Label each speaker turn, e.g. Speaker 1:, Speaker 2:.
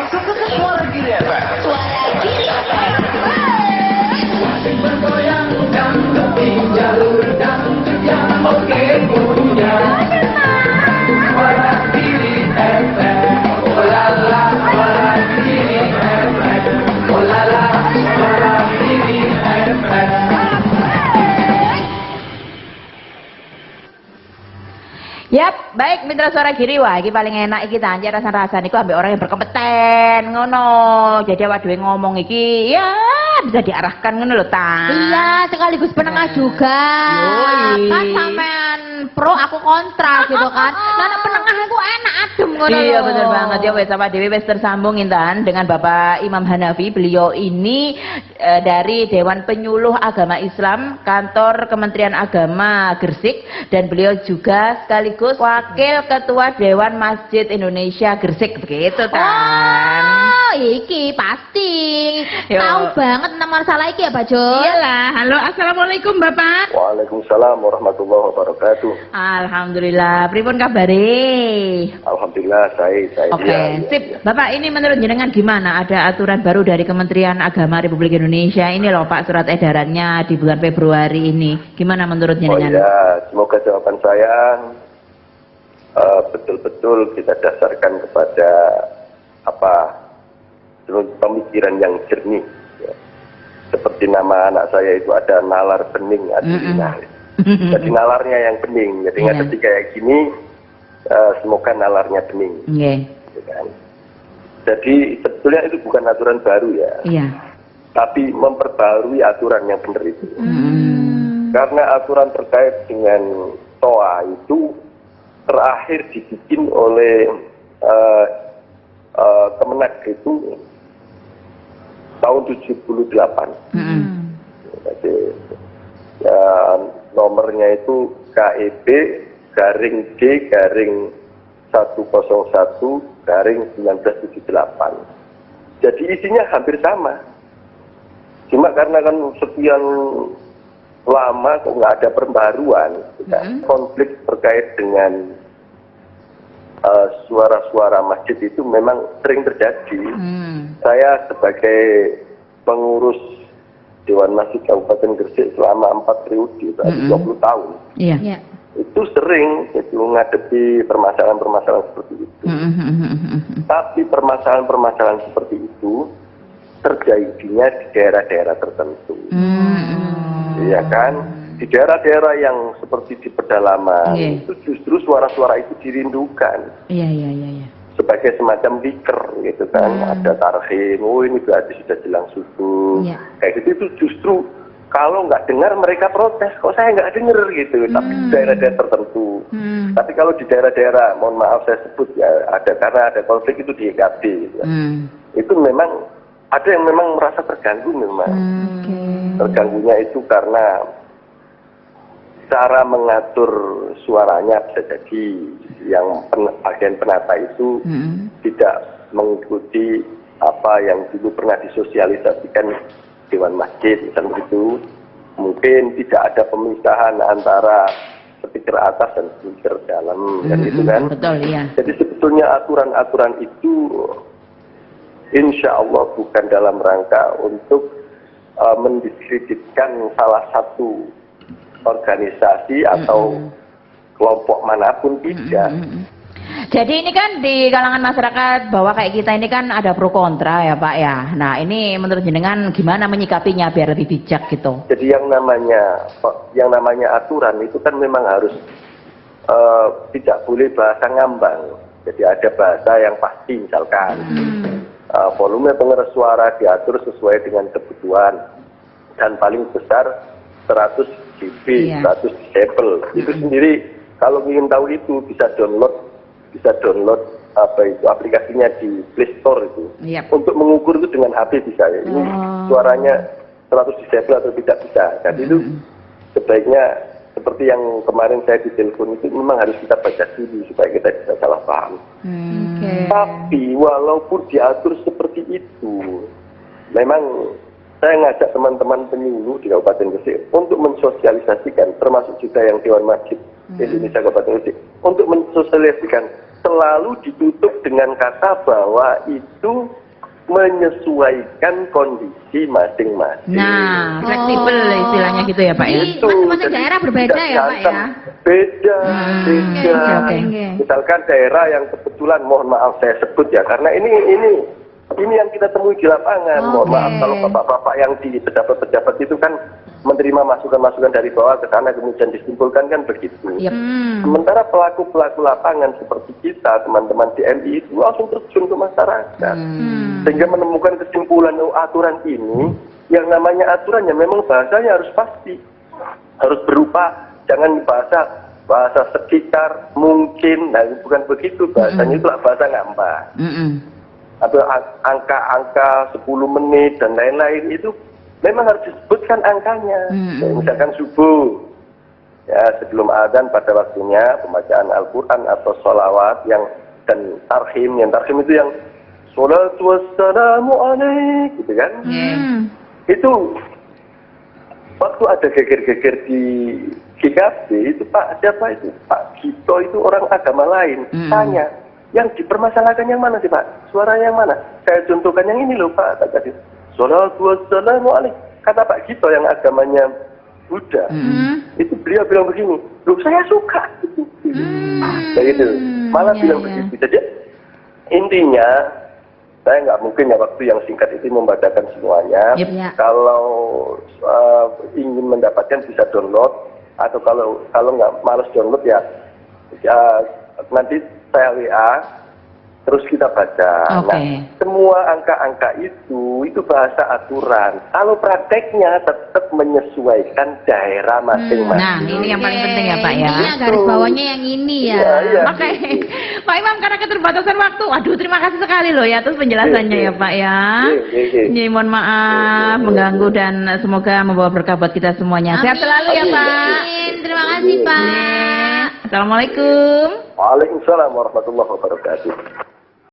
Speaker 1: masuk ke Suara Giri FM.
Speaker 2: Suara Giri FM.
Speaker 1: Bergoyang dan keping jalur dan sejam. Oke punya Suara Giri FM. Oh la la, Suara Giri FM. Oh la la, Suara Giri FM.
Speaker 3: Yap, baik mitra Suara Giri, wah iki paling enak iki tanjir rasa-rasan iku ambek orang yang berkompeten ngono. Jadi awak dhewe ngomong iki ya bisa diarahkan ngono lho, Tan.
Speaker 4: Iya, sekaligus penengah juga.
Speaker 3: Yoi.
Speaker 4: Kan sampean pro aku kontra gitu kan. Karena penengah aku enak adem ngono lho.
Speaker 3: Iya betul banget ya, wes sama Dewi wes tersambung Intan dengan Bapak Imam Hanafi. Beliau ini dari Dewan Penyuluh Agama Islam Kantor Kementerian Agama Gresik, dan beliau juga sekaligus Wakil Ketua Dewan Masjid Indonesia Gresik, begitu Tan.
Speaker 4: Oh, iki pasti.
Speaker 3: Yo.
Speaker 4: Tahu banget nomor salah iki ya, Pak Jo?
Speaker 3: Iyalah. Halo, assalamualaikum Bapak.
Speaker 5: Waalaikumsalam warahmatullahi wabarakatuh.
Speaker 3: Alhamdulillah. Pripun kabare?
Speaker 5: Alhamdulillah saya
Speaker 3: Oke,
Speaker 5: iya,
Speaker 3: sip.
Speaker 5: iya.
Speaker 3: Bapak, ini menurut jenengan gimana? Ada aturan baru dari Kementerian Agama Republik Indonesia. Ini loh Pak, surat edarannya di bulan Februari ini. Gimana menurut
Speaker 5: Oh
Speaker 3: jenengan?
Speaker 5: iya, semoga jawaban saya betul-betul kita dasarkan kepada pemikiran yang jernih. Ya. Seperti nama anak saya itu ada nalar bening, Adilina. Jadi nalarnya yang bening. Jadi ngadepin kayak gini, semoga nalarnya bening.
Speaker 3: Iya.
Speaker 5: Gitu kan. Jadi sebetulnya itu bukan aturan baru ya.
Speaker 3: Iya.
Speaker 5: Tapi memperbarui aturan yang benar itu. Karena aturan terkait dengan TOA itu terakhir dibikin oleh Kemenak itu tahun 78. Jadi, ya, nomornya itu KEB garing D garing 101 garing 1978. Jadi isinya hampir sama. Cuma karena kan sekian lama kok nggak ada pembaruan, konflik terkait dengan suara-suara masjid itu memang sering terjadi. Saya sebagai pengurus Dewan Masjid Kabupaten Gresik selama 4 periode, 20 tahun,
Speaker 3: Iya.
Speaker 5: itu sering itu menghadapi permasalahan-permasalahan seperti itu. Tapi permasalahan-permasalahan seperti itu terjadinya di daerah-daerah tertentu. Iya kan? Di daerah-daerah yang seperti di pedalaman, itu justru suara-suara itu dirindukan.
Speaker 3: Iya.
Speaker 5: Sebagai semacam liker gitu kan. Ada tarhim, oh ini berarti sudah jelang subuh. Kayak gitu, itu justru kalau nggak dengar mereka protes, kok saya nggak dengar gitu. Tapi di daerah-daerah tertentu. Tapi kalau di daerah-daerah, mohon maaf saya sebut ya, karena ada konflik itu di EKB gitu. Itu memang ada yang memang merasa terganggu memang. Terganggunya itu karena cara mengatur suaranya bisa jadi yang bagian penata itu tidak mengikuti apa yang dulu pernah disosialisasikan Dewan Masjid, misalnya begitu. Mungkin tidak ada pemisahan antara speaker atas dan speaker dalam, dan itu kan.
Speaker 3: Betul, iya.
Speaker 5: Jadi sebetulnya aturan-aturan itu insya Allah bukan dalam rangka untuk mendiskreditkan salah satu organisasi atau kelompok manapun, tidak.
Speaker 3: Jadi ini kan di kalangan masyarakat bahwa kayak kita ini kan ada pro kontra ya Pak ya. Nah ini menurut jenengan gimana menyikapinya biar lebih bijak gitu?
Speaker 5: Jadi yang namanya aturan itu kan memang harus tidak boleh bahasa ngambang. Jadi ada bahasa yang pasti, misalkan volume pengeras suara diatur sesuai dengan kebutuhan dan paling besar 100 dB, 100 decibel. Itu sendiri kalau ingin tahu itu bisa download aplikasinya di Play Store itu. Untuk mengukur itu dengan HP bisa ya. Ini suaranya 100 decibel atau tidak bisa. Jadi itu sebaiknya seperti yang kemarin saya ditelepon itu memang harus kita baca dulu supaya kita bisa salah paham. Tapi walaupun diatur seperti itu, memang saya ngajak teman-teman penyuluh di Kabupaten Gresik untuk mensosialisasikan, termasuk juga yang Dewan Masjid Indonesia Kabupaten Gresik, untuk mensosialisasikan selalu ditutup dengan kata bahwa itu menyesuaikan kondisi masing-masing.
Speaker 3: Nah, fleksibel istilahnya gitu ya Pak ya.
Speaker 5: Itu
Speaker 4: Masing-masing daerah berbeda ya Pak ya.
Speaker 5: Beda.
Speaker 4: Oke.
Speaker 5: Misalkan daerah yang kebetulan, mohon maaf saya sebut ya, karena ini yang kita temui di lapangan. Mohon maaf kalau bapak-bapak yang di pejabat-pejabat itu kan menerima masukan-masukan dari bawah ke sana kemudian disimpulkan kan begitu. Sementara pelaku-pelaku lapangan seperti kita, teman-teman di MI itu langsung terjun ke masyarakat. Sehingga menemukan kesimpulan aturan ini, yang namanya aturannya memang bahasanya harus pasti. Harus berupa, jangan bahasa sekitar, mungkin, nah bukan begitu bahasanya, itu bahasa ngambah. Atau angka-angka 10 menit dan lain-lain itu memang harus disebutkan angkanya. Misalkan subuh, ya sebelum azan pada waktunya pembacaan Al-Quran atau sholawat dan tarhim. Yang tarhim itu yang sholatu wassalamu alaik, gitu kan? Itu waktu ada geger-geger di GKB itu Pak siapa itu? Pak Gito itu orang agama lain. Tanya, yang dipermasalahkan yang mana sih Pak? Suaranya yang mana? Saya contohkan yang ini loh Pak. Tadi sholatu wassalamu alaik. Kata Pak Gito yang agamanya Buddha. Itu beliau bilang begini, loh saya suka. Kayak gitu. Malah bilang begitu. Jadi intinya saya nggak mungkin ya waktu yang singkat itu membacakan semuanya. Kalau ingin mendapatkan bisa download, atau kalau nggak malas download ya nanti saya WA terus kita baca. Nah, semua angka-angka itu bahasa aturan. Kalau prakteknya tetap menyesuaikan daerah masing-masing.
Speaker 3: Nah, ini yang paling penting ya Pak ya.
Speaker 4: Ini garis bawahnya yang ini ya.
Speaker 3: Oke. Pak Imam, karena keterbatasan waktu, waduh terima kasih sekali loh ya atas penjelasannya ya Pak ya. Ini mohon maaf mengganggu dan semoga membawa berkah buat kita semuanya. Sehat selalu ya Pak.
Speaker 4: Terima kasih Pak.
Speaker 3: Assalamualaikum.
Speaker 5: Waalaikumsalam warahmatullahi wabarakatuh.